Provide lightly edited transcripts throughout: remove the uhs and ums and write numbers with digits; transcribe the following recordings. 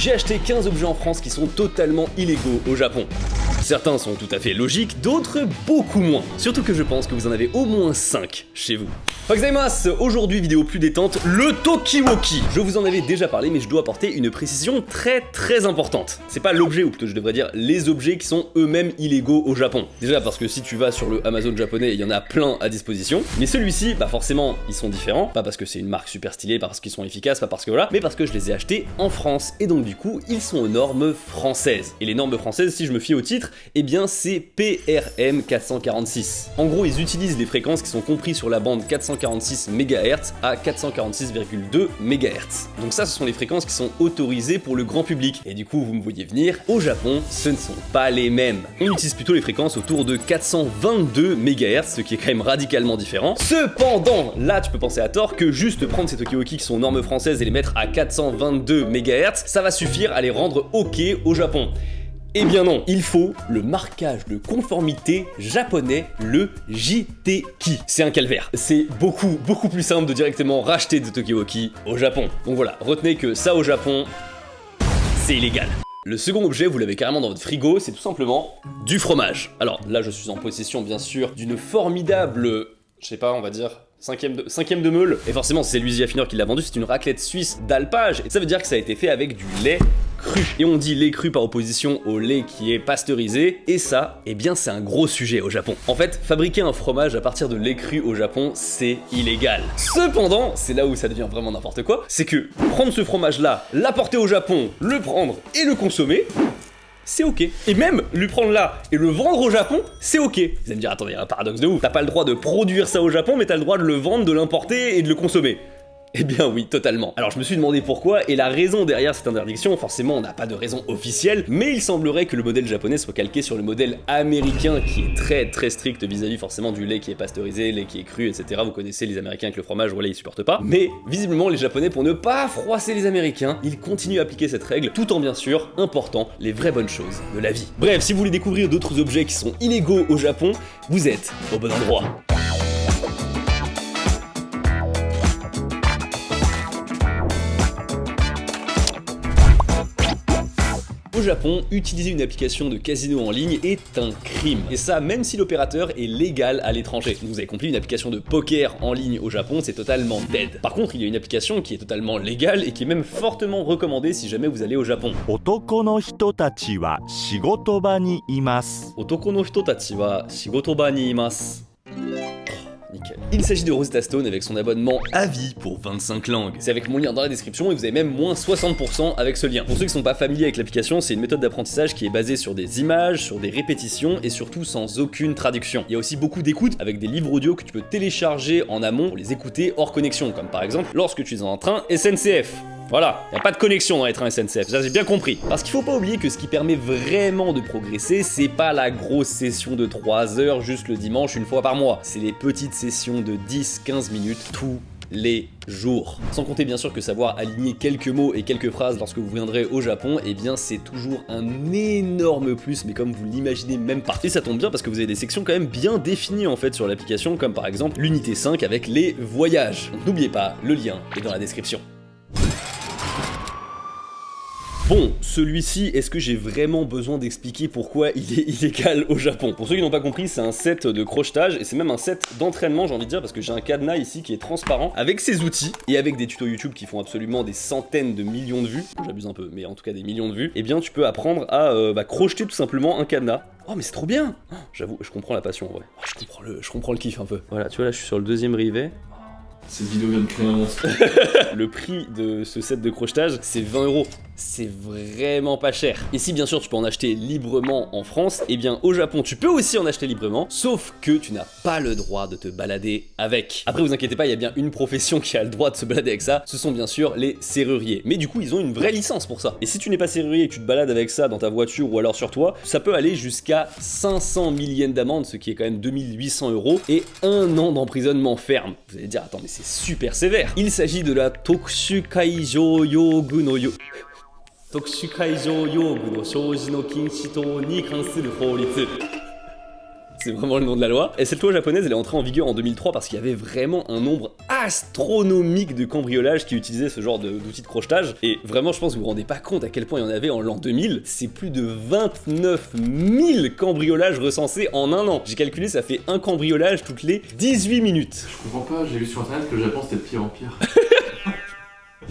j'ai acheté 15 objets en France qui sont totalement illégaux au Japon. Certains sont tout à fait logiques, d'autres beaucoup moins. Surtout que je pense que vous en avez au moins 5 chez vous. Gozaimasu, aujourd'hui vidéo plus détente, le Tokiwoki. Je vous en avais déjà parlé, mais je dois apporter une précision très importante. C'est pas l'objet, ou plutôt je devrais dire les objets qui sont eux-mêmes illégaux au Japon. Déjà parce que si tu vas sur le Amazon japonais, il y en a plein à disposition. Mais celui-ci, bah forcément, ils sont différents. Pas parce que c'est une marque super stylée, pas parce qu'ils sont efficaces, pas parce que voilà, mais parce que je les ai achetés en France. Et donc du coup, ils sont aux normes françaises. Et les normes françaises, si je me fie au titre, eh bien c'est PRM 446. En gros, ils utilisent les fréquences qui sont comprises sur la bande 446 MHz à 446,2 MHz. Donc ça, ce sont les fréquences qui sont autorisées pour le grand public. Et du coup, vous me voyez venir, au Japon, ce ne sont pas les mêmes. On utilise plutôt les fréquences autour de 422 MHz, ce qui est quand même radicalement différent. Cependant, là, tu peux penser à tort que juste prendre ces Tokiwoki qui sont aux normes françaises et les mettre à 422 MHz, ça va suffire à les rendre OK au Japon. Eh bien non, il faut le marquage de conformité japonais, le JTEKI. C'est un calvaire. C'est beaucoup plus simple de directement racheter des Tokiwoki au Japon. Donc voilà, retenez que ça au Japon, c'est illégal. Le second objet, vous l'avez carrément dans votre frigo, c'est tout simplement du fromage. Alors là, je suis en possession bien sûr d'une formidable, je sais pas, on va dire cinquième de meule. Et forcément, c'est Louis Affineur qui l'a vendu, c'est une raclette suisse d'alpage. Et ça veut dire que ça a été fait avec du lait cru. Et on dit lait cru par opposition au lait qui est pasteurisé. Et ça, eh bien, c'est un gros sujet au Japon. En fait, fabriquer un fromage à partir de lait cru au Japon, c'est illégal. Cependant, c'est là où ça devient vraiment n'importe quoi, c'est que prendre ce fromage-là, l'apporter au Japon, le prendre et le consommer, c'est ok. Et même lui prendre là et le vendre au Japon, c'est ok. Vous allez me dire, attendez, il y a un paradoxe de ouf. T'as pas le droit de produire ça au Japon, mais t'as le droit de le vendre, de l'importer et de le consommer. Eh bien oui, totalement. Alors je me suis demandé pourquoi, et la raison derrière cette interdiction, forcément on n'a pas de raison officielle, mais il semblerait que le modèle japonais soit calqué sur le modèle américain qui est très strict vis-à-vis forcément du lait qui est pasteurisé, lait qui est cru, etc. Vous connaissez les Américains avec le fromage, voilà, ils supportent pas. Mais visiblement les Japonais, pour ne pas froisser les Américains, ils continuent à appliquer cette règle, tout en bien sûr important les vraies bonnes choses de la vie. Bref, si vous voulez découvrir d'autres objets qui sont illégaux au Japon, vous êtes au bon endroit. Au Japon, utiliser une application de casino en ligne est un crime. Et ça, même si l'opérateur est légal à l'étranger. Vous avez compris, une application de poker en ligne au Japon, c'est totalement dead. Par contre, il y a une application qui est totalement légale et qui est même fortement recommandée si jamais vous allez au Japon. Otoko no hitotachi wa shigotoba ni imasu. Otoko no hitotachi wa shigotoba ni imasu. Nickel. Il s'agit de Rosetta Stone avec son abonnement à vie pour 25 langues. C'est avec mon lien dans la description et vous avez même moins 60% avec ce lien. Pour ceux qui sont pas familiers avec l'application, c'est une méthode d'apprentissage qui est basée sur des images, sur des répétitions et surtout sans aucune traduction. Il y a aussi beaucoup d'écoutes avec des livres audio que tu peux télécharger en amont pour les écouter hors connexion, comme par exemple lorsque tu es dans un train SNCF. Voilà, y a pas de connexion dans les trains SNCF, ça j'ai bien compris. Parce qu'il faut pas oublier que ce qui permet vraiment de progresser, c'est pas la grosse session de 3 heures juste le dimanche une fois par mois. C'est les petites sessions de 10-15 minutes tous les jours. Sans compter bien sûr que savoir aligner quelques mots et quelques phrases lorsque vous viendrez au Japon, eh bien c'est toujours un énorme plus, mais comme vous l'imaginez même pas. Et ça tombe bien parce que vous avez des sections quand même bien définies en fait sur l'application, comme par exemple l'unité 5 avec les voyages. Donc n'oubliez pas, le lien est dans la description. Bon, celui-ci, est-ce que j'ai vraiment besoin d'expliquer pourquoi il est illégal au Japon? Pour ceux qui n'ont pas compris, c'est un set de crochetage et c'est même un set d'entraînement, j'ai envie de dire, parce que j'ai un cadenas ici qui est transparent avec ses outils et avec des tutos YouTube qui font absolument des centaines de millions de vues. J'abuse un peu, mais en tout cas des millions de vues. Eh bien, tu peux apprendre à crocheter tout simplement un cadenas. Oh mais c'est trop bien! J'avoue, je comprends la passion en vrai. Je comprends le kiff un peu. Voilà, tu vois là, je suis sur le deuxième rivet. Cette vidéo vient de créer un monstre. Le prix de ce set de crochetage, c'est 20 €. C'est vraiment pas cher. Et si bien sûr tu peux en acheter librement en France, eh bien au Japon tu peux aussi en acheter librement, sauf que tu n'as pas le droit de te balader avec. Après vous inquiétez pas, il y a bien une profession qui a le droit de se balader avec ça, ce sont bien sûr les serruriers. Mais du coup ils ont une vraie licence pour ça. Et si tu n'es pas serrurier et que tu te balades avec ça dans ta voiture ou alors sur toi, ça peut aller jusqu'à 500 000 yens d'amende, ce qui est quand même 2800 € et 1 an d'emprisonnement ferme. Vous allez dire attends mais c'est super sévère. Il s'agit de la Tokushu Kaijo Yogu no Tokushu Kaijo Yogu no Shouji no Kinshi to ni kansuru horitsu. c'est vraiment le nom de la loi. Et cette loi japonaise, elle est entrée en vigueur en 2003 parce qu'il y avait vraiment un nombre astronomique de cambriolages qui utilisaient ce genre d'outils de crochetage. Et vraiment, je pense que vous vous rendez pas compte à quel point il y en avait en l'an 2000. C'est plus de 29 000 cambriolages recensés en un an. J'ai calculé, ça fait un cambriolage toutes les 18 minutes. Je comprends pas, j'ai vu sur internet que le Japon c'était de pire en pire.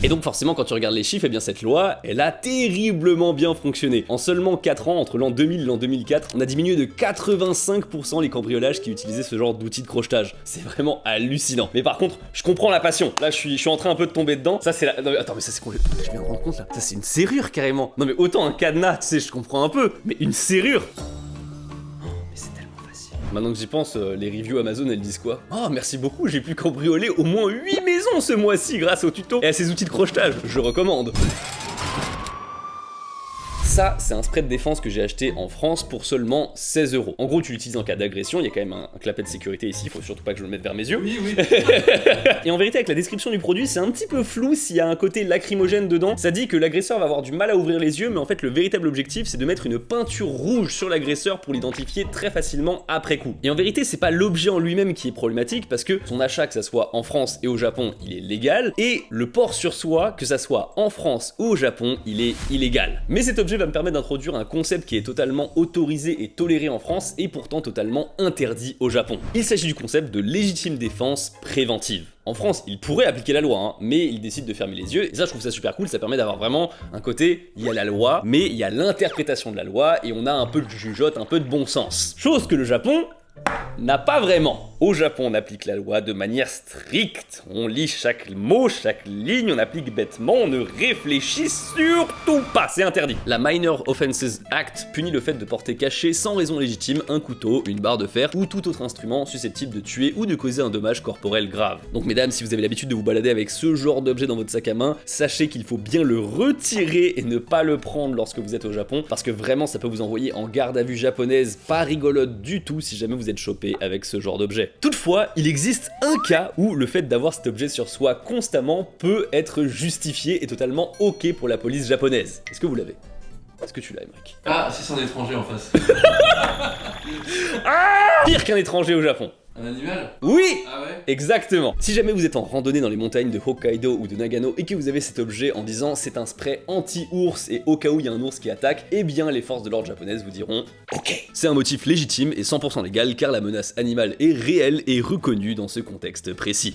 Et donc forcément quand tu regardes les chiffres, eh bien cette loi, elle a terriblement bien fonctionné. En seulement 4 ans, entre l'an 2000 et l'an 2004, on a diminué de 85% les cambriolages qui utilisaient ce genre d'outils de crochetage. C'est vraiment hallucinant. Mais par contre, je comprends la passion. Là, je suis en train un peu de tomber dedans. Ça c'est la... Non, mais attends, mais ça c'est complètement... Je viens de me rendre compte là. Ça c'est une serrure carrément. Non mais autant un cadenas, tu sais, je comprends un peu. Mais une serrure... Maintenant que j'y pense, les reviews Amazon elles disent quoi? Oh merci beaucoup, j'ai pu cambrioler au moins 8 maisons ce mois-ci grâce au tuto et à ces outils de crochetage, je recommande. Ça, c'est un spray de défense que j'ai acheté en France pour seulement 16 €. En gros, tu l'utilises en cas d'agression, il y a quand même un clapet de sécurité ici, il faut surtout pas que je le mette vers mes yeux. Oui, oui. Et en vérité, avec la description du produit, c'est un petit peu flou s'il y a un côté lacrymogène dedans. Ça dit que l'agresseur va avoir du mal à ouvrir les yeux, mais en fait, le véritable objectif, c'est de mettre une peinture rouge sur l'agresseur pour l'identifier très facilement après coup. Et en vérité, c'est pas l'objet en lui-même qui est problématique, parce que son achat, que ça soit en France et au Japon, il est légal, et le port sur soi, que ça soit en France ou au Japon, il est illégal. Mais cet objet va me permettre d'introduire un concept qui est totalement autorisé et toléré en France et pourtant totalement interdit au Japon. Il s'agit du concept de légitime défense préventive. En France, il pourrait appliquer la loi, hein, mais il décide de fermer les yeux, et ça je trouve ça super cool, ça permet d'avoir vraiment un côté, il y a la loi, mais il y a l'interprétation de la loi, et on a un peu de jugeote, un peu de bon sens. Chose que le Japon n'a pas vraiment. Au Japon, on applique la loi de manière stricte. On lit chaque mot, chaque ligne, on applique bêtement, on ne réfléchit surtout pas, c'est interdit. La Minor Offenses Act punit le fait de porter caché sans raison légitime un couteau, une barre de fer ou tout autre instrument susceptible de tuer ou de causer un dommage corporel grave. Donc mesdames, si vous avez l'habitude de vous balader avec ce genre d'objet dans votre sac à main, sachez qu'il faut bien le retirer et ne pas le prendre lorsque vous êtes au Japon, parce que vraiment ça peut vous envoyer en garde à vue japonaise, pas rigolote du tout si jamais vous êtes chopé avec ce genre d'objet. Toutefois, il existe un cas où le fait d'avoir cet objet sur soi constamment peut être justifié et totalement ok pour la police japonaise. Est-ce que vous l'avez? Est-ce que tu l'as, Emmerich? Ah, si c'est un étranger en face. Pire qu'un étranger au Japon. Un animal? Oui! Ah ouais? Exactement. Si jamais vous êtes en randonnée dans les montagnes de Hokkaido ou de Nagano et que vous avez cet objet en disant c'est un spray anti-ours et au cas où il y a un ours qui attaque, eh bien les forces de l'ordre japonaises vous diront ok. C'est un motif légitime et 100% légal car la menace animale est réelle et reconnue dans ce contexte précis.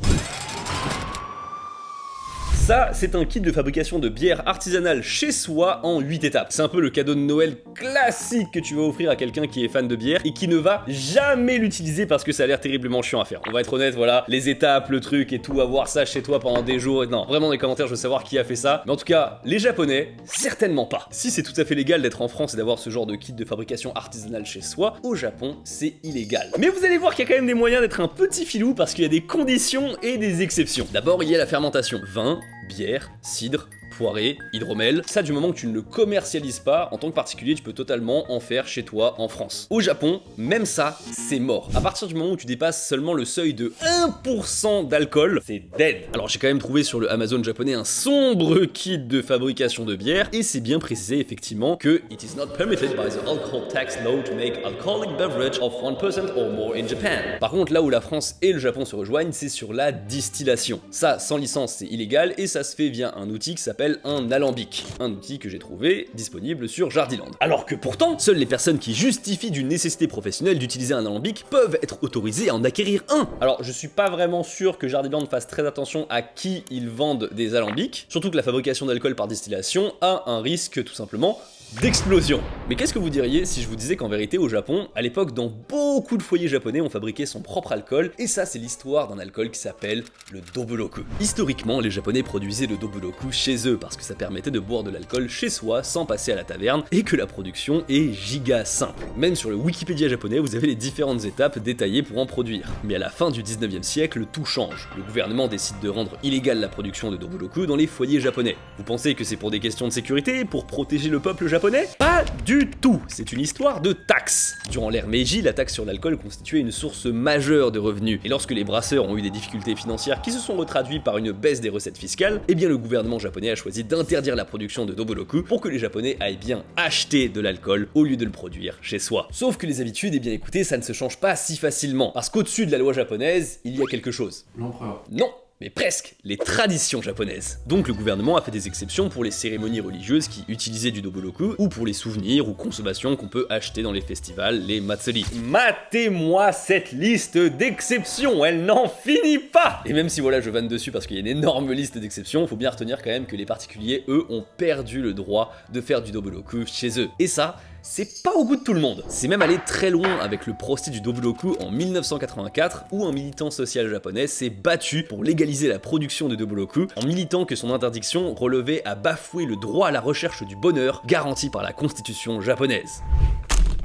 Ça, c'est un kit de fabrication de bière artisanale chez soi en 8 étapes. C'est un peu le cadeau de Noël classique que tu vas offrir à quelqu'un qui est fan de bière et qui ne va jamais l'utiliser parce que ça a l'air terriblement chiant à faire. On va être honnête, voilà, les étapes, le truc et tout, avoir ça chez toi pendant des jours. Non, vraiment dans les commentaires, je veux savoir qui a fait ça. Mais en tout cas, les Japonais, certainement pas. Si c'est tout à fait légal d'être en France et d'avoir ce genre de kit de fabrication artisanale chez soi, au Japon, c'est illégal. Mais vous allez voir qu'il y a quand même des moyens d'être un petit filou parce qu'il y a des conditions et des exceptions. D'abord, il y a la fermentation. Vin, bière, cidre, poirée, hydromel. Ça, du moment que tu ne le commercialises pas, en tant que particulier, tu peux totalement en faire chez toi en France. Au Japon, même ça, c'est mort. À partir du moment où tu dépasses seulement le seuil de 1% d'alcool, c'est dead. Alors j'ai quand même trouvé sur le Amazon japonais un sombre kit de fabrication de bière, et c'est bien précisé effectivement que it is not permitted by the alcohol tax law to make alcoholic beverage of 1% or more in Japan. Par contre, là où la France et le Japon se rejoignent, c'est sur la distillation. Ça, sans licence, c'est illégal, et ça se fait via un outil qui s'appelle un alambic, un outil que j'ai trouvé disponible sur Jardiland. Alors que pourtant, seules les personnes qui justifient d'une nécessité professionnelle d'utiliser un alambic peuvent être autorisées à en acquérir un. Alors je suis pas vraiment sûr que Jardiland fasse très attention à qui ils vendent des alambics, surtout que la fabrication d'alcool par distillation a un risque tout simplement d'explosion. Mais qu'est-ce que vous diriez si je vous disais qu'en vérité au Japon, à l'époque dans beaucoup de foyers japonais on fabriquait son propre alcool, et ça c'est l'histoire d'un alcool qui s'appelle le doburoku. Historiquement les japonais produisaient le doburoku chez eux parce que ça permettait de boire de l'alcool chez soi sans passer à la taverne et que la production est giga simple. Même sur le Wikipédia japonais vous avez les différentes étapes détaillées pour en produire. Mais à la fin du 19e siècle tout change. Le gouvernement décide de rendre illégale la production de doburoku dans les foyers japonais. Vous pensez que c'est pour des questions de sécurité, pour protéger le peuple japonais? japonais? Pas du tout, c'est une histoire de taxes. Durant l'ère Meiji, la taxe sur l'alcool constituait une source majeure de revenus, et lorsque les brasseurs ont eu des difficultés financières qui se sont retraduites par une baisse des recettes fiscales, eh bien le gouvernement japonais a choisi d'interdire la production de Doboloku pour que les japonais aillent bien acheter de l'alcool au lieu de le produire chez soi. Sauf que les habitudes, eh bien écoutez, ça ne se change pas si facilement, parce qu'au-dessus de la loi japonaise, il y a quelque chose. L'empereur. Non, mais presque, les traditions japonaises. Donc le gouvernement a fait des exceptions pour les cérémonies religieuses qui utilisaient du Doboloku, ou pour les souvenirs ou consommations qu'on peut acheter dans les festivals, les matsuri. Matez-moi cette liste d'exceptions, elle n'en finit pas! Et même si voilà, je vanne dessus parce qu'il y a une énorme liste d'exceptions, faut bien retenir quand même que les particuliers, eux, ont perdu le droit de faire du Doboloku chez eux. Et ça, c'est pas au goût de tout le monde. C'est même allé très loin avec le procès du Doboloku en 1984 où un militant social japonais s'est battu pour légaliser la production de Doboloku en militant que son interdiction relevait à bafouer le droit à la recherche du bonheur garanti par la constitution japonaise.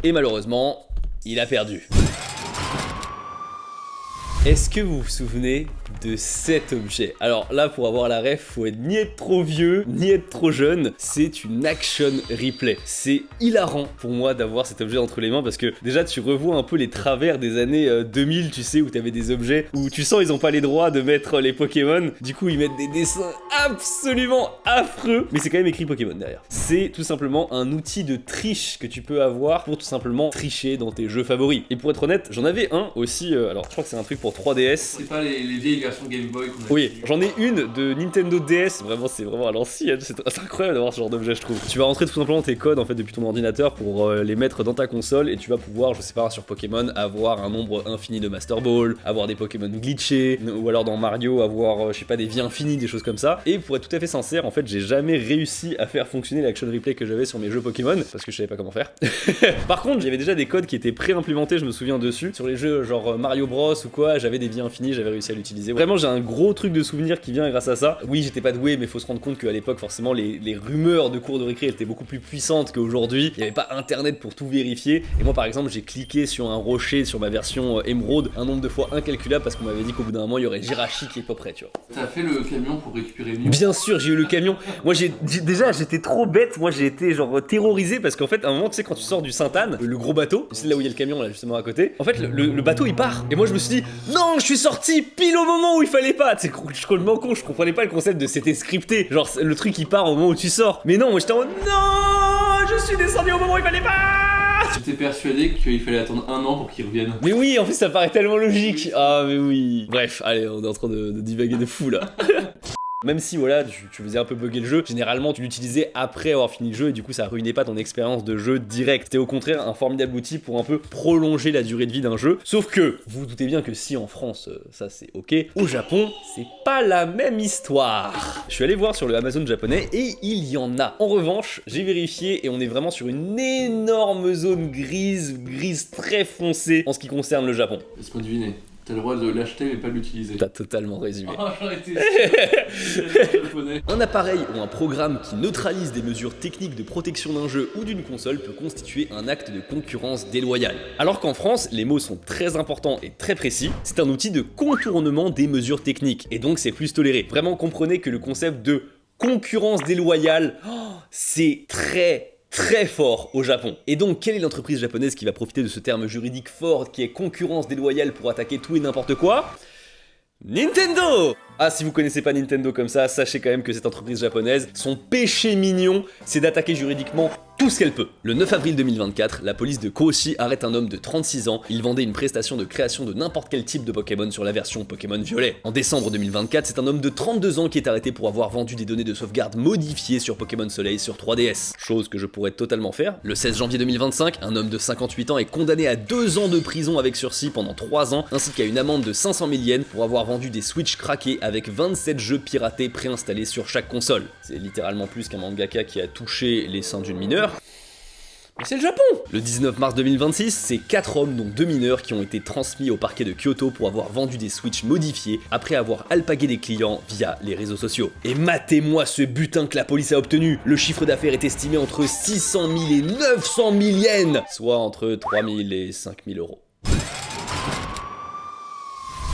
Et malheureusement, il a perdu. Est-ce que vous vous souvenez de cet objet? Alors là, pour avoir la ref, faut être ni être trop vieux, ni être trop jeune. C'est une action replay. C'est hilarant pour moi d'avoir cet objet entre les mains parce que déjà tu revois un peu les travers des années 2000, tu sais, où t'avais des objets où tu sens ils ont pas les droits de mettre les Pokémon. Du coup, ils mettent des dessins absolument affreux, mais c'est quand même écrit Pokémon derrière. C'est tout simplement un outil de triche que tu peux avoir pour tout simplement tricher dans tes jeux favoris. Et pour être honnête, j'en avais un aussi, alors je crois que c'est un truc pour 3DS. C'est pas les vieilles versions Game Boy qu'on a. Oui, j'en ai une de Nintendo DS, vraiment c'est vraiment à l'ancienne, c'est incroyable d'avoir ce genre d'objet je trouve. Tu vas rentrer tout simplement tes codes en fait depuis ton ordinateur pour les mettre dans ta console et tu vas pouvoir, je sais pas, sur Pokémon avoir un nombre infini de Master Ball, avoir des Pokémon glitchés, ou alors dans Mario avoir, je sais pas, des vies infinies, des choses comme ça. Et pour être tout à fait sincère, en fait j'ai jamais réussi à faire fonctionner l'action replay que j'avais sur mes jeux Pokémon, parce que je savais pas comment faire. Par contre, il y avait déjà des codes qui étaient pré-implémentés, je me souviens dessus, sur les jeux genre Mario Bros ou quoi, j'avais des vies infinies, j'avais réussi à l'utiliser. Vraiment, j'ai un gros truc de souvenir qui vient grâce à ça. Oui, j'étais pas doué, mais faut se rendre compte qu'à l'époque, forcément, les rumeurs de cours de récré étaient beaucoup plus puissantes qu'aujourd'hui. Il n'y avait pas internet pour tout vérifier. Et moi, par exemple, j'ai cliqué sur un rocher sur ma version Emerald un nombre de fois incalculable parce qu'on m'avait dit qu'au bout d'un moment, il y aurait Jirachi qui est pas prêt, tu vois. T'as fait le camion pour récupérer Mew? Bien sûr, j'ai eu le camion. Moi, j'étais trop bête. Moi, j'ai été genre terrorisé parce qu'en fait, à un moment, tu sais, quand tu sors du Sainte-Anne, le gros bateau, c'est là où il y a le camion, là, justement à côté. En fait, le bateau il part. Et moi, je me suis dit, non, je suis sorti pile au moment où il fallait pas. Tu sais, je suis complètement con, je comprenais pas le concept de c'était scripté. Genre, le truc il part au moment où tu sors. Mais non, moi j'étais en mode, non, je suis descendu au moment où il fallait pas. J'étais persuadé qu'il fallait attendre 1 an pour qu'il revienne. Mais oui, en fait, ça paraît tellement logique. Ah, mais oui. Bref, allez, on est en train de divaguer de fou là. Même si voilà, tu faisais un peu bugger le jeu, généralement tu l'utilisais après avoir fini le jeu et du coup ça ruinait pas ton expérience de jeu direct. C'était au contraire un formidable outil pour un peu prolonger la durée de vie d'un jeu. Sauf que, vous vous doutez bien que si en France ça c'est ok, au Japon c'est pas la même histoire. Je suis allé voir sur le Amazon japonais et il y en a. En revanche, j'ai vérifié et on est vraiment sur une énorme zone grise très foncée en ce qui concerne le Japon. Laisse-moi deviner. T'as le droit de l'acheter mais pas de l'utiliser. T'as totalement résumé. Oh, j'en étais sûr. Un appareil ou un programme qui neutralise des mesures techniques de protection d'un jeu ou d'une console peut constituer un acte de concurrence déloyale. Alors qu'en France, les mots sont très importants et très précis, c'est un outil de contournement des mesures techniques, et donc c'est plus toléré. Vraiment comprenez que le concept de concurrence déloyale, c'est très fort au Japon. Et donc, quelle est l'entreprise japonaise qui va profiter de ce terme juridique fort qui est concurrence déloyale pour attaquer tout et n'importe quoi? Nintendo! Ah, si vous connaissez pas Nintendo comme ça, sachez quand même que cette entreprise japonaise, son péché mignon, c'est d'attaquer juridiquement tout ce qu'elle peut. Le 9 avril 2024, la police de Koshi arrête un homme de 36 ans. Il vendait une prestation de création de n'importe quel type de Pokémon sur la version Pokémon Violet. En décembre 2024, c'est un homme de 32 ans qui est arrêté pour avoir vendu des données de sauvegarde modifiées sur Pokémon Soleil sur 3DS. Chose que je pourrais totalement faire. Le 16 janvier 2025, un homme de 58 ans est condamné à 2 ans de prison avec sursis pendant 3 ans, ainsi qu'à une amende de 500 000 yens pour avoir vendu des Switch craqués avec 27 jeux piratés préinstallés sur chaque console. C'est littéralement plus qu'un mangaka qui a touché les seins d'une mineure. Mais c'est le Japon! Le 19 mars 2026, c'est 4 hommes, dont 2 mineurs, qui ont été transmis au parquet de Kyoto pour avoir vendu des Switch modifiés après avoir alpagué des clients via les réseaux sociaux. Et matez-moi ce butin que la police a obtenu! Le chiffre d'affaires est estimé entre 600 000 et 900 000 yens, soit entre 3 000 et 5 000 euros.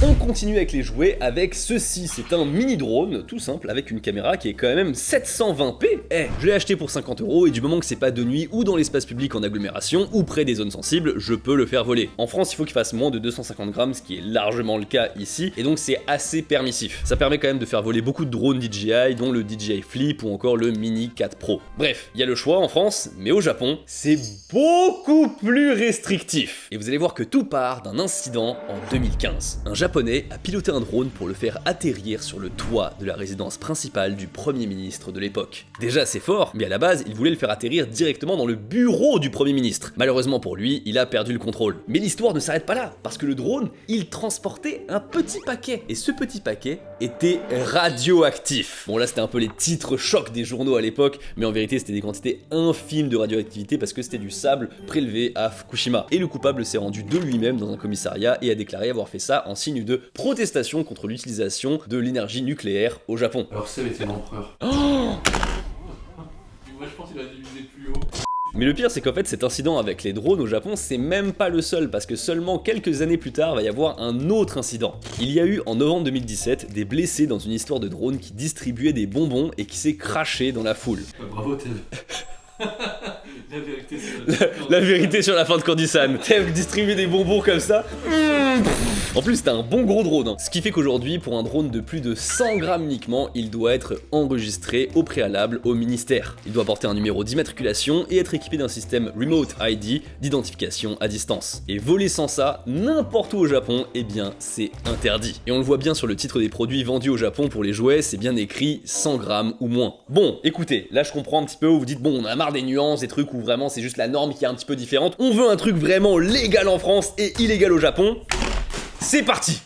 On continue avec les jouets avec ceci, c'est un mini drone tout simple avec une caméra qui est quand même 720p. Je l'ai acheté pour 50 € et du moment que c'est pas de nuit ou dans l'espace public en agglomération ou près des zones sensibles, je peux le faire voler. En France, il faut qu'il fasse moins de 250 grammes, ce qui est largement le cas ici, et donc c'est assez permissif. Ça permet quand même de faire voler beaucoup de drones DJI, dont le DJI Flip ou encore le Mini 4 Pro. Bref, il y a le choix en France, mais au Japon, c'est beaucoup plus restrictif. Et vous allez voir que tout part d'un incident en 2015. Un Japonais a piloté un drone pour le faire atterrir sur le toit de la résidence principale du Premier ministre de l'époque. Déjà c'est fort, mais à la base, il voulait le faire atterrir directement dans le bureau du Premier ministre. Malheureusement pour lui, il a perdu le contrôle. Mais l'histoire ne s'arrête pas là, parce que le drone, il transportait un petit paquet. Et ce petit paquet était radioactif. Bon là c'était un peu les titres chocs des journaux à l'époque, mais en vérité c'était des quantités infimes de radioactivité parce que c'était du sable prélevé à Fukushima. Et le coupable s'est rendu de lui-même dans un commissariat et a déclaré avoir fait ça en signe de protestation contre l'utilisation de l'énergie nucléaire au Japon. Alors ça avait été l'empereur. Moi je pense qu'il a divisé plus haut. Mais le pire c'est qu'en fait cet incident avec les drones au Japon c'est même pas le seul parce que seulement quelques années plus tard va y avoir un autre incident. Il y a eu en novembre 2017 des blessés dans une histoire de drone qui distribuait des bonbons et qui s'est craché dans la foule. Bravo Tev. La vérité sur la fin de Candy-san. Tev distribuer des bonbons comme ça. En plus c'était un bon gros drone, hein. Ce qui fait qu'aujourd'hui pour un drone de plus de 100 grammes uniquement, il doit être enregistré au préalable au ministère. Il doit porter un numéro d'immatriculation et être équipé d'un système Remote ID d'identification à distance. Et voler sans ça, n'importe où au Japon, eh bien c'est interdit. Et on le voit bien sur le titre des produits vendus au Japon pour les jouets, c'est bien écrit 100 grammes ou moins. Bon, écoutez, là je comprends un petit peu où vous dites bon on a marre des nuances, des trucs où vraiment c'est juste la norme qui est un petit peu différente. On veut un truc vraiment légal en France et illégal au Japon. C'est parti!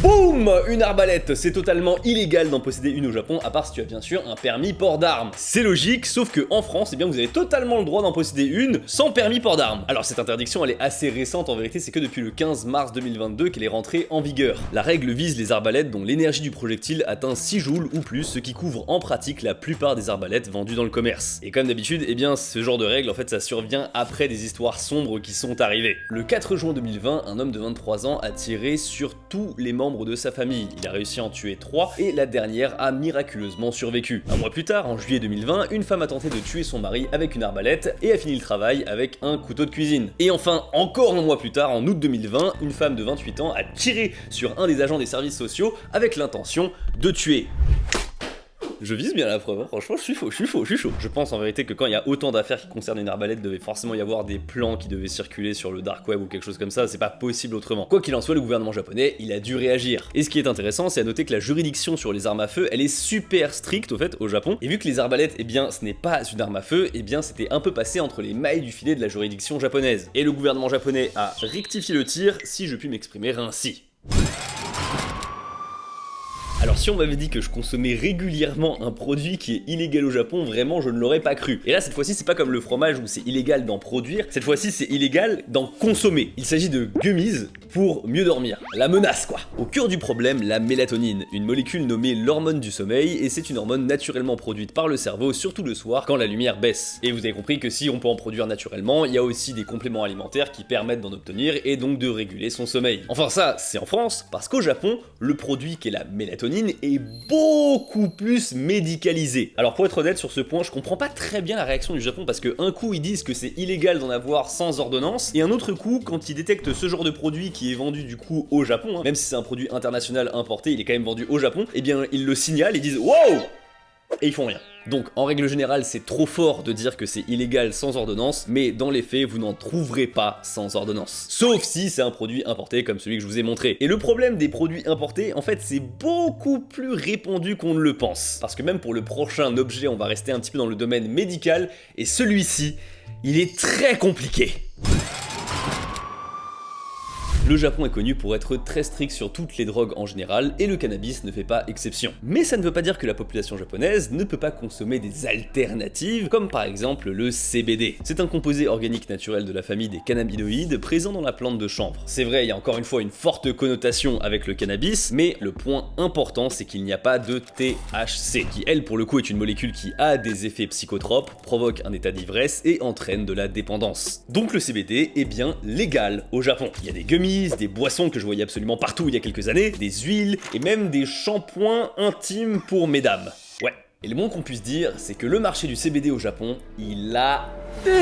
Boum! Une arbalète, c'est totalement illégal d'en posséder une au Japon, à part si tu as bien sûr un permis port d'armes. C'est logique, sauf que en France, eh bien, vous avez totalement le droit d'en posséder une sans permis port d'armes. Alors cette interdiction, elle est assez récente, en vérité, c'est que depuis le 15 mars 2022 qu'elle est rentrée en vigueur. La règle vise les arbalètes dont l'énergie du projectile atteint 6 joules ou plus, ce qui couvre en pratique la plupart des arbalètes vendues dans le commerce. Et comme d'habitude, eh bien, ce genre de règle, en fait, ça survient après des histoires sombres qui sont arrivées. Le 4 juin 2020, un homme de 23 ans a tiré sur tous les membres de sa famille. Il a réussi à en tuer 3 et la dernière a miraculeusement survécu. Un mois plus tard, en juillet 2020, une femme a tenté de tuer son mari avec une arbalète et a fini le travail avec un couteau de cuisine. Et enfin, encore un mois plus tard, en août 2020, une femme de 28 ans a tiré sur un des agents des services sociaux avec l'intention de tuer. Je vise bien la preuve, hein. Franchement je suis chaud. Je pense en vérité que quand il y a autant d'affaires qui concernent une arbalète, devait forcément y avoir des plans qui devaient circuler sur le dark web ou quelque chose comme ça, c'est pas possible autrement. Quoi qu'il en soit, le gouvernement japonais, il a dû réagir. Et ce qui est intéressant, c'est à noter que la juridiction sur les armes à feu, elle est super stricte au fait au Japon, et vu que les arbalètes, eh bien ce n'est pas une arme à feu, eh bien c'était un peu passé entre les mailles du filet de la juridiction japonaise. Et le gouvernement japonais a rectifié le tir, si je puis m'exprimer ainsi. Alors si on m'avait dit que je consommais régulièrement un produit qui est illégal au Japon, vraiment je ne l'aurais pas cru. Et là cette fois-ci c'est pas comme le fromage où c'est illégal d'en produire, cette fois-ci c'est illégal d'en consommer. Il s'agit de gummies pour mieux dormir. La menace quoi. Au cœur du problème, la mélatonine, une molécule nommée l'hormone du sommeil, et c'est une hormone naturellement produite par le cerveau, surtout le soir quand la lumière baisse. Et vous avez compris que si on peut en produire naturellement, il y a aussi des compléments alimentaires qui permettent d'en obtenir et donc de réguler son sommeil. Enfin ça c'est en France, parce qu'au Japon, le produit qui est la mélatonine est beaucoup plus médicalisé. Alors pour être honnête sur ce point, je comprends pas très bien la réaction du Japon parce que un coup ils disent que c'est illégal d'en avoir sans ordonnance et un autre coup quand ils détectent ce genre de produit qui est vendu du coup au Japon, hein, même si c'est un produit international importé, il est quand même vendu au Japon, et bien ils le signalent, ils disent wow! Et ils font rien. Donc en règle générale c'est trop fort de dire que c'est illégal sans ordonnance, mais dans les faits vous n'en trouverez pas sans ordonnance. Sauf si c'est un produit importé comme celui que je vous ai montré. Et le problème des produits importés, en fait c'est beaucoup plus répandu qu'on ne le pense. Parce que même pour le prochain objet on va rester un petit peu dans le domaine médical, et celui-ci, il est très compliqué. Le Japon est connu pour être très strict sur toutes les drogues en général, et le cannabis ne fait pas exception. Mais ça ne veut pas dire que la population japonaise ne peut pas consommer des alternatives, comme par exemple le CBD. C'est un composé organique naturel de la famille des cannabinoïdes présent dans la plante de chanvre. C'est vrai, il y a encore une fois une forte connotation avec le cannabis, mais le point important c'est qu'il n'y a pas de THC, qui elle pour le coup est une molécule qui a des effets psychotropes, provoque un état d'ivresse et entraîne de la dépendance. Donc le CBD est bien légal au Japon. Il y a des gummies, gummies, des boissons que je voyais absolument partout il y a quelques années, des huiles et même des shampoings intimes pour mesdames. Ouais. Et le moins qu'on puisse dire, c'est que le marché du CBD au Japon, il a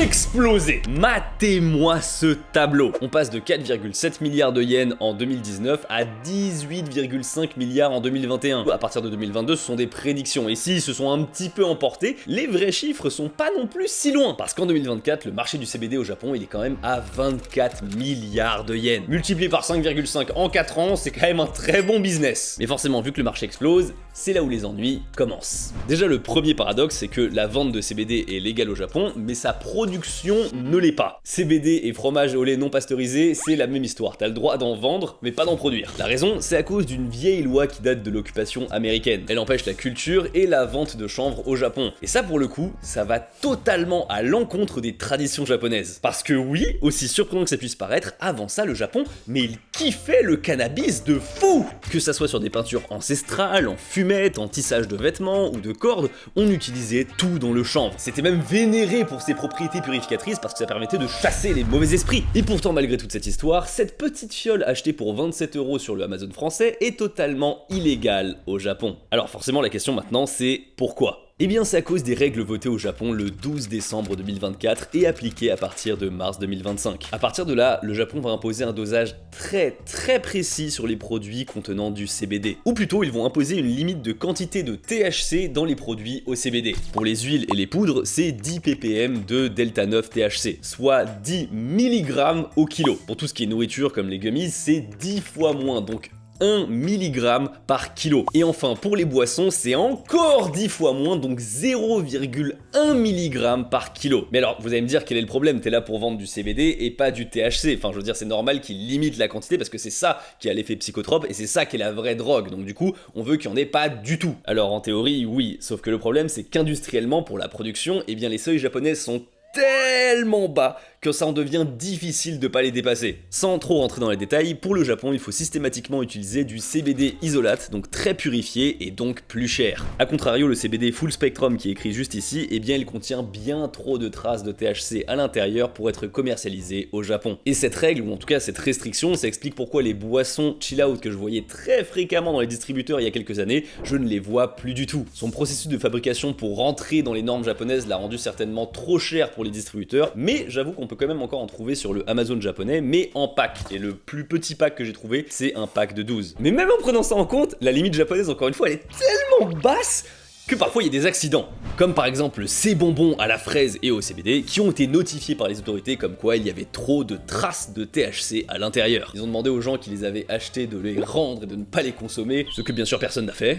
explosé. Matez-moi ce tableau. On passe de 4,7 milliards de yens en 2019 à 18,5 milliards en 2021. À partir de 2022, ce sont des prédictions. Et s'ils se sont un petit peu emportés, les vrais chiffres sont pas non plus si loin. Parce qu'en 2024, le marché du CBD au Japon, il est quand même à 24 milliards de yens. Multiplié par 5,5 en 4 ans, c'est quand même un très bon business. Mais forcément, vu que le marché explose, c'est là où les ennuis commencent. Déjà, le premier paradoxe, c'est que la vente de CBD est légale au Japon, mais sa production ne l'est pas. CBD et fromage au lait non pasteurisé, c'est la même histoire. T'as le droit d'en vendre, mais pas d'en produire. La raison, c'est à cause d'une vieille loi qui date de l'occupation américaine. Elle empêche la culture et la vente de chanvre au Japon. Et ça, pour le coup, ça va totalement à l'encontre des traditions japonaises. Parce que oui, aussi surprenant que ça puisse paraître, avant ça, le Japon, mais il kiffait le cannabis de fou! Que ça soit sur des peintures ancestrales, en fumettes, en tissage de vêtements ou de cordes, on utilisait tout dans le chanvre. C'était même vénéré pour ses propriétés purificatrices parce que ça permettait de chasser les mauvais esprits. Et pourtant, malgré toute cette histoire, cette petite fiole achetée pour 27 € sur le Amazon français est totalement illégale au Japon. Alors forcément, la question maintenant, c'est pourquoi ? Eh bien, c'est à cause des règles votées au Japon le 12 décembre 2024 et appliquées à partir de mars 2025. À partir de là, le Japon va imposer un dosage très précis sur les produits contenant du CBD. Ou plutôt, ils vont imposer une limite de quantité de THC dans les produits au CBD. Pour les huiles et les poudres, c'est 10 ppm de Delta 9 THC, soit 10 mg au kilo. Pour tout ce qui est nourriture comme les gummies, c'est 10 fois moins, donc 1 mg par kilo. Et enfin, pour les boissons, c'est encore 10 fois moins, donc 0,1 mg par kilo. Mais alors, vous allez me dire quel est le problème? T'es là pour vendre du CBD et pas du THC. Enfin, je veux dire, c'est normal qu'ils limitent la quantité parce que c'est ça qui a l'effet psychotrope et c'est ça qui est la vraie drogue. Donc du coup, on veut qu'il n'y en ait pas du tout. Alors en théorie, oui, sauf que le problème, c'est qu'industriellement, pour la production, eh bien les seuils japonais sont tellement bas que ça en devient difficile de pas les dépasser. Sans trop rentrer dans les détails, pour le Japon, il faut systématiquement utiliser du CBD isolate, donc très purifié et donc plus cher. A contrario, le CBD full spectrum qui est écrit juste ici, eh bien il contient bien trop de traces de THC à l'intérieur pour être commercialisé au Japon. Et cette règle, ou en tout cas cette restriction, ça explique pourquoi les boissons chill out que je voyais très fréquemment dans les distributeurs il y a quelques années, je ne les vois plus du tout. Son processus de fabrication pour rentrer dans les normes japonaises l'a rendu certainement trop cher pour les distributeurs, mais j'avoue qu'on peut quand même encore en trouver sur le Amazon japonais, mais en pack. Et le plus petit pack que j'ai trouvé, c'est un pack de 12. Mais même en prenant ça en compte, la limite japonaise, encore une fois, elle est tellement basse que parfois il y a des accidents, comme par exemple ces bonbons à la fraise et au CBD qui ont été notifiés par les autorités comme quoi il y avait trop de traces de THC à l'intérieur. Ils ont demandé aux gens qui les avaient achetés de les rendre et de ne pas les consommer, ce que bien sûr personne n'a fait.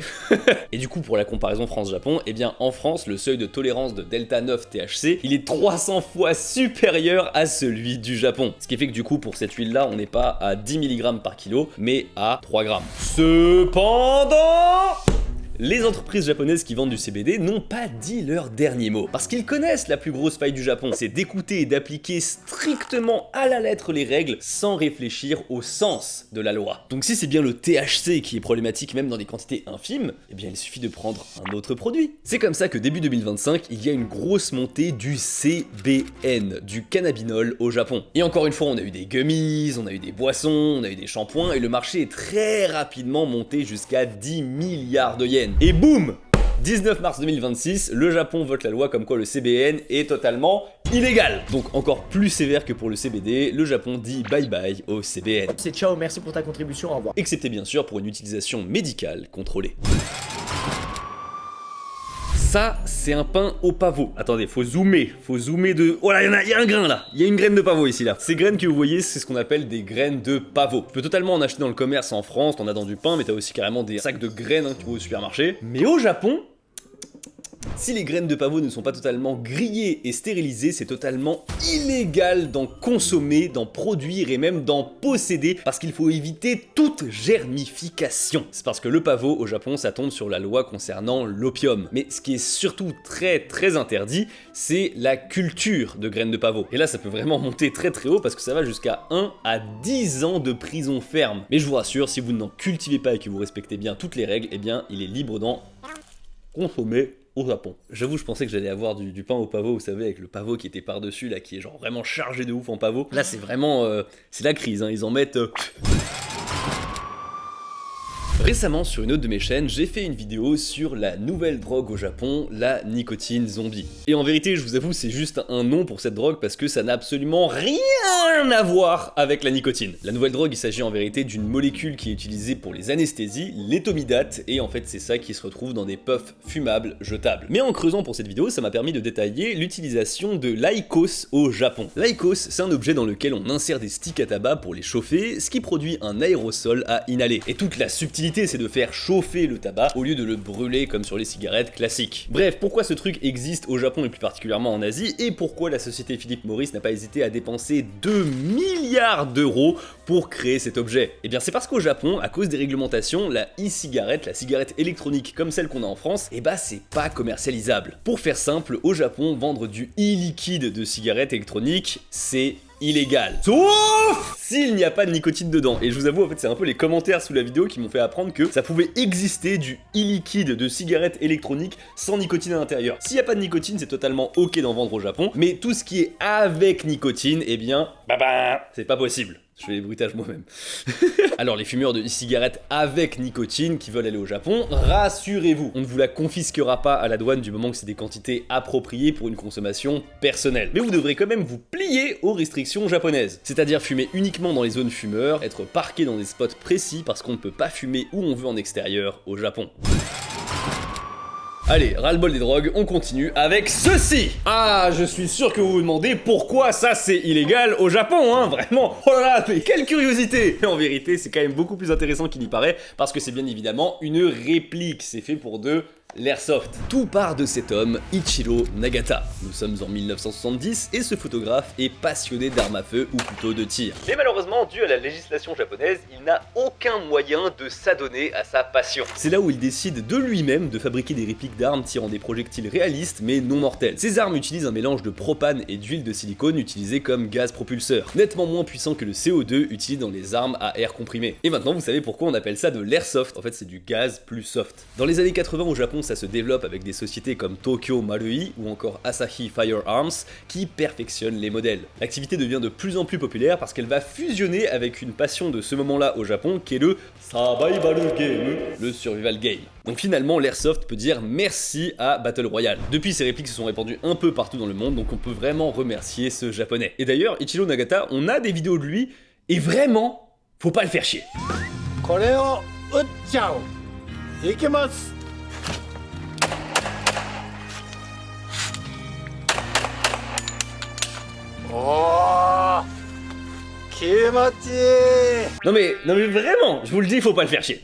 Et du coup, pour la comparaison France-Japon, eh bien en France, le seuil de tolérance de Delta 9 THC, il est 300 fois supérieur à celui du Japon. Ce qui fait que du coup, pour cette huile-là, on n'est pas à 10 mg par kilo, mais à 3 grammes. Cependant, les entreprises japonaises qui vendent du CBD n'ont pas dit leur dernier mot, parce qu'ils connaissent la plus grosse faille du Japon, c'est d'écouter et d'appliquer strictement à la lettre les règles sans réfléchir au sens de la loi. Donc si c'est bien le THC qui est problématique même dans des quantités infimes, eh bien il suffit de prendre un autre produit. C'est comme ça que début 2025, il y a une grosse montée du CBN, du cannabinol au Japon. Et encore une fois, on a eu des gummies, on a eu des boissons, on a eu des shampoings, et le marché est très rapidement monté jusqu'à 10 milliards de yens. Et boum, 19 mars 2026, le Japon vote la loi comme quoi le CBN est totalement illégal. Donc encore plus sévère que pour le CBD, le Japon dit bye bye au CBN. C'est ciao, merci pour ta contribution, au revoir. Excepté bien sûr pour une utilisation médicale contrôlée. Ça, c'est un pain au pavot. Attendez, faut zoomer de... Oh là, il y a un grain là. Il y a une graine de pavot ici là. Ces graines que vous voyez, c'est ce qu'on appelle des graines de pavot. Tu peux totalement en acheter dans le commerce en France, t'en as dans du pain, mais t'as aussi carrément des sacs de graines que tu vois au supermarché. Mais au Japon, si les graines de pavot ne sont pas totalement grillées et stérilisées, c'est totalement illégal d'en consommer, d'en produire et même d'en posséder parce qu'il faut éviter toute germification. C'est parce que le pavot au Japon, ça tombe sur la loi concernant l'opium. Mais ce qui est surtout très interdit, c'est la culture de graines de pavot. Et là, ça peut vraiment monter très haut parce que ça va jusqu'à 1 à 10 ans de prison ferme. Mais je vous rassure, si vous n'en cultivez pas et que vous respectez bien toutes les règles, eh bien, il est libre d'en consommer au Japon. J'avoue, je pensais que j'allais avoir du pain au pavot, vous savez, avec le pavot qui était par-dessus, là, qui est genre vraiment chargé de ouf en pavot. Là, c'est vraiment... c'est la crise, hein, ils en mettent... Récemment, sur une autre de mes chaînes, j'ai fait une vidéo sur la nouvelle drogue au Japon, la nicotine zombie. Et en vérité, je vous avoue, c'est juste un nom pour cette drogue parce que ça n'a absolument rien à voir avec la nicotine. La nouvelle drogue, il s'agit en vérité d'une molécule qui est utilisée pour les anesthésies, l'étomidate, et en fait c'est ça qui se retrouve dans des puffs fumables jetables. Mais en creusant pour cette vidéo, ça m'a permis de détailler l'utilisation de l'IQOS au Japon. L'IQOS, c'est un objet dans lequel on insère des sticks à tabac pour les chauffer, ce qui produit un aérosol à inhaler. Et toute la subtilité, c'est de faire chauffer le tabac au lieu de le brûler comme sur les cigarettes classiques. Bref, pourquoi ce truc existe au Japon et plus particulièrement en Asie, et pourquoi la société Philip Morris n'a pas hésité à dépenser 2 milliards d'euros pour créer cet objet? Eh bien c'est parce qu'au Japon, à cause des réglementations, la e-cigarette, la cigarette électronique comme celle qu'on a en France, eh bah c'est pas commercialisable. Pour faire simple, au Japon, vendre du e-liquide de cigarette électronique, c'est illégal. Sauf s'il n'y a pas de nicotine dedans. Et je vous avoue, en fait, c'est un peu les commentaires sous la vidéo qui m'ont fait apprendre que ça pouvait exister du e-liquide de cigarette électronique sans nicotine à l'intérieur. S'il n'y a pas de nicotine, c'est totalement ok d'en vendre au Japon, mais tout ce qui est avec nicotine, eh bien, c'est pas possible. Je fais les bruitages moi-même. Alors les fumeurs de e-cigarettes avec nicotine qui veulent aller au Japon, rassurez-vous, on ne vous la confisquera pas à la douane du moment que c'est des quantités appropriées pour une consommation personnelle. Mais vous devrez quand même vous plier aux restrictions japonaises. C'est-à-dire fumer uniquement dans les zones fumeurs, être parqué dans des spots précis parce qu'on ne peut pas fumer où on veut en extérieur au Japon. Allez, ras-le-bol des drogues, on continue avec ceci. Ah, je suis sûr que vous vous demandez pourquoi ça c'est illégal au Japon, hein, vraiment. Oh là là, mais quelle curiosité. Mais en vérité, c'est quand même beaucoup plus intéressant qu'il n'y paraît, parce que c'est bien évidemment une réplique, c'est fait pour de l'airsoft. Tout part de cet homme, Ichiro Nagata. Nous sommes en 1970 et ce photographe est passionné d'armes à feu ou plutôt de tir. Mais malheureusement, dû à la législation japonaise, il n'a aucun moyen de s'adonner à sa passion. C'est là où il décide de lui-même de fabriquer des répliques d'armes tirant des projectiles réalistes mais non mortels. Ces armes utilisent un mélange de propane et d'huile de silicone utilisé comme gaz propulseur, nettement moins puissant que le CO2 utilisé dans les armes à air comprimé. Et maintenant vous savez pourquoi on appelle ça de l'airsoft, en fait c'est du gaz plus soft. Dans les années 80 au Japon, ça se développe avec des sociétés comme Tokyo Marui ou encore Asahi Firearms qui perfectionnent les modèles. L'activité devient de plus en plus populaire parce qu'elle va fusionner avec une passion de ce moment-là au Japon qui est le survival game, le survival game. Donc finalement l'airsoft peut dire merci à Battle Royale. Depuis ces répliques se sont répandues un peu partout dans le monde, donc on peut vraiment remercier ce japonais. Et d'ailleurs Ichiro Nagata, on a des vidéos de lui et vraiment faut pas le faire chier. Non mais vraiment, je vous le dis, faut pas le faire chier.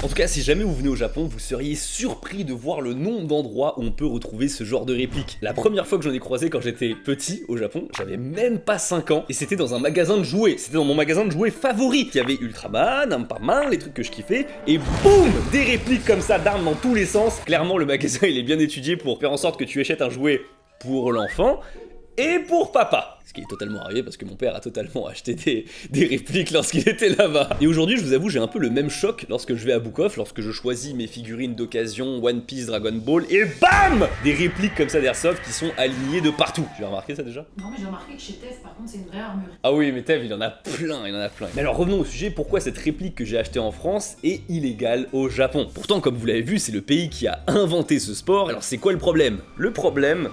En tout cas, si jamais vous venez au Japon, vous seriez surpris de voir le nombre d'endroits où on peut retrouver ce genre de répliques. La première fois que j'en ai croisé quand j'étais petit au Japon, j'avais même pas 5 ans, et c'était dans un magasin de jouets. C'était dans mon magasin de jouets favori. Il y avait Ultraman, Ampaman, les trucs que je kiffais, et boum, des répliques comme ça d'armes dans tous les sens. Clairement, le magasin il est bien étudié pour faire en sorte que tu achètes un jouet pour l'enfant et pour papa. Ce qui est totalement arrivé parce que mon père a totalement acheté des répliques lorsqu'il était là-bas. Et aujourd'hui, je vous avoue, j'ai un peu le même choc lorsque je vais à Book Off, lorsque je choisis mes figurines d'occasion, One Piece, Dragon Ball, et BAM! Des répliques comme ça d'Airsoft qui sont alignées de partout. Tu as remarqué ça déjà? Non, mais j'ai remarqué que chez Tev, par contre, c'est une vraie armure. Ah oui, mais Tev, il en a plein, il en a plein. Mais alors revenons au sujet, pourquoi cette réplique que j'ai achetée en France est illégale au Japon? Pourtant, comme vous l'avez vu, c'est le pays qui a inventé ce sport. Alors c'est quoi le problème? Le problème,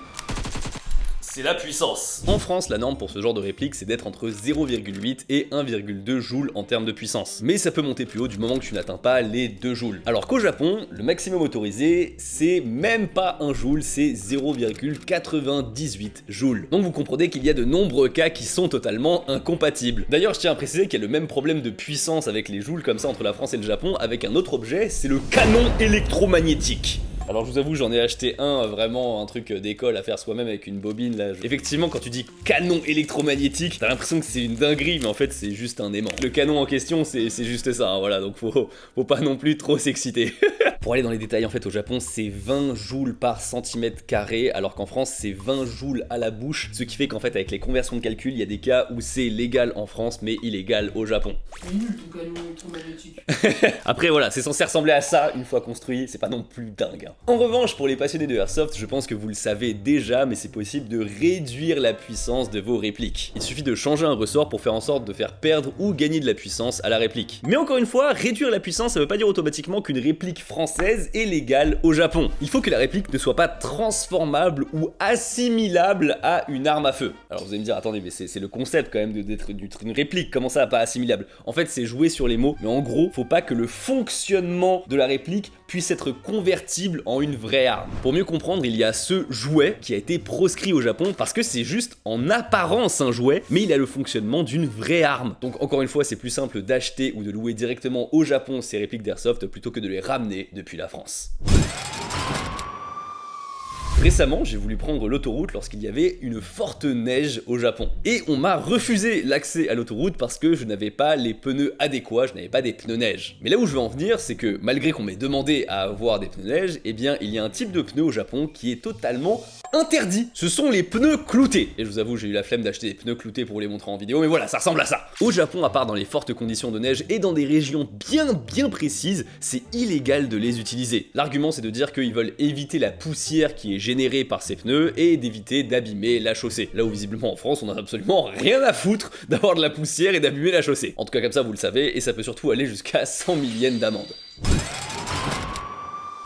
c'est la puissance. En France, la norme pour ce genre de réplique, c'est d'être entre 0,8 et 1,2 joules en termes de puissance. Mais ça peut monter plus haut du moment que tu n'atteins pas les 2 joules. Alors qu'au Japon, le maximum autorisé, c'est même pas 1 joule, c'est 0,98 joules. Donc vous comprenez qu'il y a de nombreux cas qui sont totalement incompatibles. D'ailleurs, je tiens à préciser qu'il y a le même problème de puissance avec les joules comme ça entre la France et le Japon avec un autre objet, c'est le canon électromagnétique. Alors je vous avoue, j'en ai acheté un, vraiment un truc d'école à faire soi-même avec une bobine là. Effectivement, quand tu dis canon électromagnétique, t'as l'impression que c'est une dinguerie, mais en fait c'est juste un aimant. Le canon en question, c'est juste ça, hein, voilà, donc faut pas non plus trop s'exciter. Pour aller dans les détails, en fait, au Japon, c'est 20 joules par centimètre carré, alors qu'en France, c'est 20 joules à la bouche, ce qui fait qu'en fait, avec les conversions de calcul, il y a des cas où c'est légal en France, mais illégal au Japon. C'est nul ton canon électromagnétique. Après, voilà, c'est censé ressembler à ça une fois construit, c'est pas non plus dingue. Hein. En revanche, pour les passionnés de Airsoft, je pense que vous le savez déjà, mais c'est possible de réduire la puissance de vos répliques. Il suffit de changer un ressort pour faire en sorte de faire perdre ou gagner de la puissance à la réplique. Mais encore une fois, réduire la puissance, ça veut pas dire automatiquement qu'une réplique française est légale au Japon. Il faut que la réplique ne soit pas transformable ou assimilable à une arme à feu. Alors vous allez me dire, attendez, mais c'est le concept quand même d'être une réplique, comment ça pas assimilable? En fait, c'est jouer sur les mots, mais en gros, faut pas que le fonctionnement de la réplique puisse être convertible en une vraie arme. Pour mieux comprendre, il y a ce jouet qui a été proscrit au Japon parce que c'est juste en apparence un jouet, mais il a le fonctionnement d'une vraie arme. Donc encore une fois, c'est plus simple d'acheter ou de louer directement au Japon ces répliques d'Airsoft plutôt que de les ramener depuis la France. Récemment, j'ai voulu prendre l'autoroute lorsqu'il y avait une forte neige au Japon. Et on m'a refusé l'accès à l'autoroute parce que je n'avais pas les pneus adéquats, je n'avais pas des pneus neige. Mais là où je veux en venir, c'est que malgré qu'on m'ait demandé à avoir des pneus neige, eh bien il y a un type de pneu au Japon qui est totalement interdit. Ce sont les pneus cloutés. Et je vous avoue, j'ai eu la flemme d'acheter des pneus cloutés pour vous les montrer en vidéo, mais voilà, ça ressemble à ça. Au Japon, à part dans les fortes conditions de neige et dans des régions bien précises, c'est illégal de les utiliser. L'argument, c'est de dire qu'ils veulent éviter la poussière qui est générée par ces pneus et d'éviter d'abîmer la chaussée. Là où visiblement en France, on a absolument rien à foutre d'avoir de la poussière et d'abîmer la chaussée. En tout cas, comme ça, vous le savez, et ça peut surtout aller jusqu'à 100 000 yens d'amende.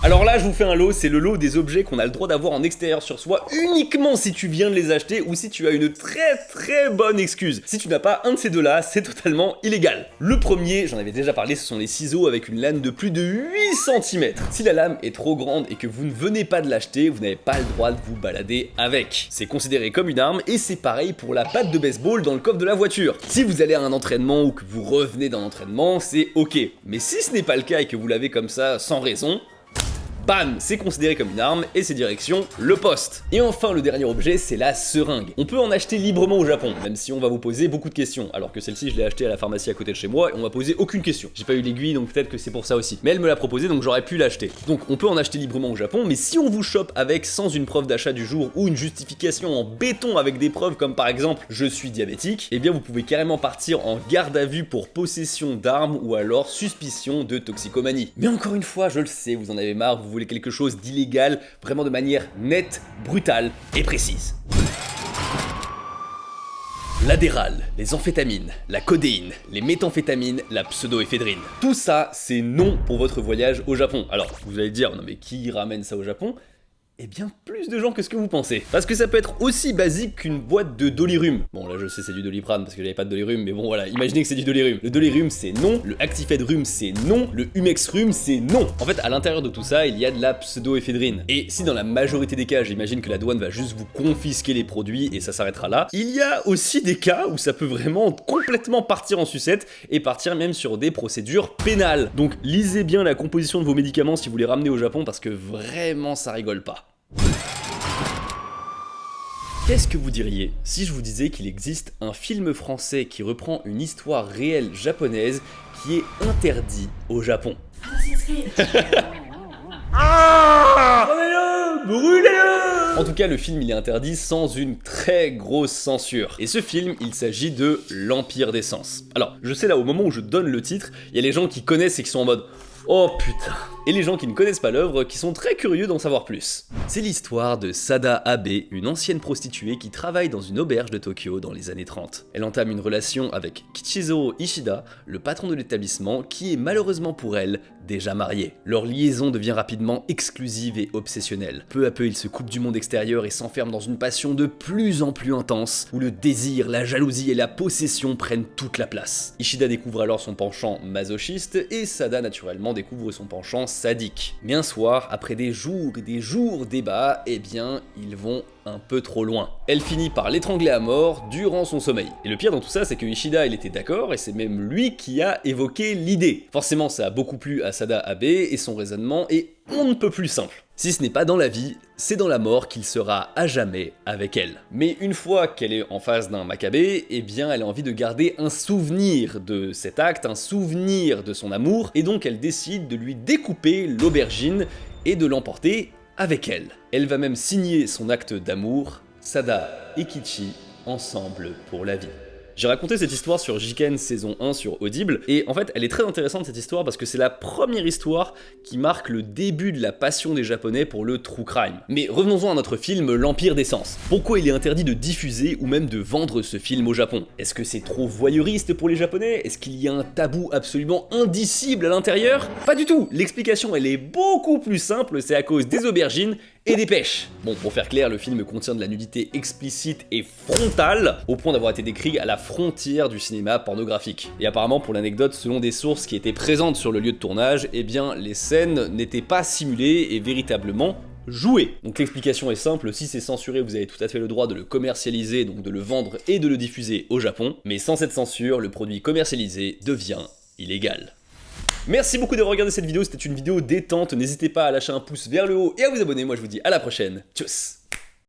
Alors là, je vous fais un lot, c'est le lot des objets qu'on a le droit d'avoir en extérieur sur soi uniquement si tu viens de les acheter ou si tu as une très bonne excuse. Si tu n'as pas un de ces deux-là, c'est totalement illégal. Le premier, j'en avais déjà parlé, ce sont les ciseaux avec une lame de plus de 8 cm. Si la lame est trop grande et que vous ne venez pas de l'acheter, vous n'avez pas le droit de vous balader avec. C'est considéré comme une arme et c'est pareil pour la patte de baseball dans le coffre de la voiture. Si vous allez à un entraînement ou que vous revenez d'un entraînement, c'est ok. Mais si ce n'est pas le cas et que vous l'avez comme ça sans raison, bam, c'est considéré comme une arme et c'est direction le poste. Et enfin, le dernier objet, c'est la seringue. On peut en acheter librement au Japon, même si on va vous poser beaucoup de questions. Alors que celle-ci, je l'ai achetée à la pharmacie à côté de chez moi et on m'a posé aucune question. J'ai pas eu l'aiguille, donc peut-être que c'est pour ça aussi. Mais elle me l'a proposé, donc j'aurais pu l'acheter. Donc on peut en acheter librement au Japon, mais si on vous chope avec sans une preuve d'achat du jour ou une justification en béton avec des preuves comme par exemple je suis diabétique, eh bien vous pouvez carrément partir en garde à vue pour possession d'armes ou alors suspicion de toxicomanie. Mais encore une fois, je le sais, vous en avez marre, vous voulez quelque chose d'illégal, vraiment de manière nette, brutale et précise. L'adéral, les amphétamines, la codéine, les méthamphétamines, la pseudoéphédrine. Tout ça, c'est non pour votre voyage au Japon. Alors, vous allez dire, non mais qui ramène ça au Japon ? Eh bien, plus de gens que ce que vous pensez. Parce que ça peut être aussi basique qu'une boîte de Dolirum. Bon, là, je sais, c'est du Doliprane parce que j'avais pas de Dolirum, mais bon, voilà, imaginez que c'est du Dolirum. Le Dolirum, c'est non. Le Actifedrum, c'est non. Le Humexrum, c'est non. En fait, à l'intérieur de tout ça, il y a de la pseudoéphédrine. Et si dans la majorité des cas, j'imagine que la douane va juste vous confisquer les produits et ça s'arrêtera là, il y a aussi des cas où ça peut vraiment complètement partir en sucette et partir même sur des procédures pénales. Donc, lisez bien la composition de vos médicaments si vous les ramenez au Japon parce que vraiment, ça rigole pas. Qu'est-ce que vous diriez si je vous disais qu'il existe un film français qui reprend une histoire réelle japonaise qui est interdit au Japon? Brûlez-le! Brûlez-le! En tout cas, le film il est interdit sans une très grosse censure. Et ce film, il s'agit de L'Empire des Sens. Alors, je sais là, au moment où je donne le titre, il y a les gens qui connaissent et qui sont en mode oh putain. Et les gens qui ne connaissent pas l'œuvre qui sont très curieux d'en savoir plus. C'est l'histoire de Sada Abe, une ancienne prostituée qui travaille dans une auberge de Tokyo dans les années 30. Elle entame une relation avec Kichizoro Ishida, le patron de l'établissement, qui est malheureusement pour elle déjà marié. Leur liaison devient rapidement exclusive et obsessionnelle. Peu à peu, ils se coupent du monde extérieur et s'enferment dans une passion de plus en plus intense, où le désir, la jalousie et la possession prennent toute la place. Ishida découvre alors son penchant masochiste et Sada naturellement découvre son penchant sadique. Mais un soir, après des jours et des jours débats, eh bien, ils vont un peu trop loin. Elle finit par l'étrangler à mort durant son sommeil. Et le pire dans tout ça, c'est que Ishida, il était d'accord, et c'est même lui qui a évoqué l'idée. Forcément, ça a beaucoup plu à Sada Abe, et son raisonnement est on ne peut plus simple. Si ce n'est pas dans la vie, c'est dans la mort qu'il sera à jamais avec elle. Mais une fois qu'elle est en face d'un Makabe, eh bien elle a envie de garder un souvenir de cet acte, un souvenir de son amour, et donc elle décide de lui découper l'aubergine et de l'emporter avec elle. Elle va même signer son acte d'amour, Sada et Kichi, ensemble pour la vie. J'ai raconté cette histoire sur Jiken saison 1 sur Audible, et en fait elle est très intéressante cette histoire parce que c'est la première histoire qui marque le début de la passion des Japonais pour le true crime. Mais revenons-en à notre film L'Empire des Sens. Pourquoi il est interdit de diffuser ou même de vendre ce film au Japon? Est-ce que c'est trop voyeuriste pour les Japonais? Est-ce qu'il y a un tabou absolument indicible à l'intérieur? Pas du tout! L'explication elle est beaucoup plus simple, c'est à cause des aubergines et des pêches. Bon, pour faire clair, le film contient de la nudité explicite et frontale, au point d'avoir été décrit à la frontière du cinéma pornographique. Et apparemment, pour l'anecdote, selon des sources qui étaient présentes sur le lieu de tournage, eh bien, les scènes n'étaient pas simulées et véritablement jouées. Donc l'explication est simple, si c'est censuré, vous avez tout à fait le droit de le commercialiser, donc de le vendre et de le diffuser au Japon, mais sans cette censure, le produit commercialisé devient illégal. Merci beaucoup d'avoir regardé cette vidéo, c'était une vidéo détente, n'hésitez pas à lâcher un pouce vers le haut et à vous abonner, moi je vous dis à la prochaine, tchuss.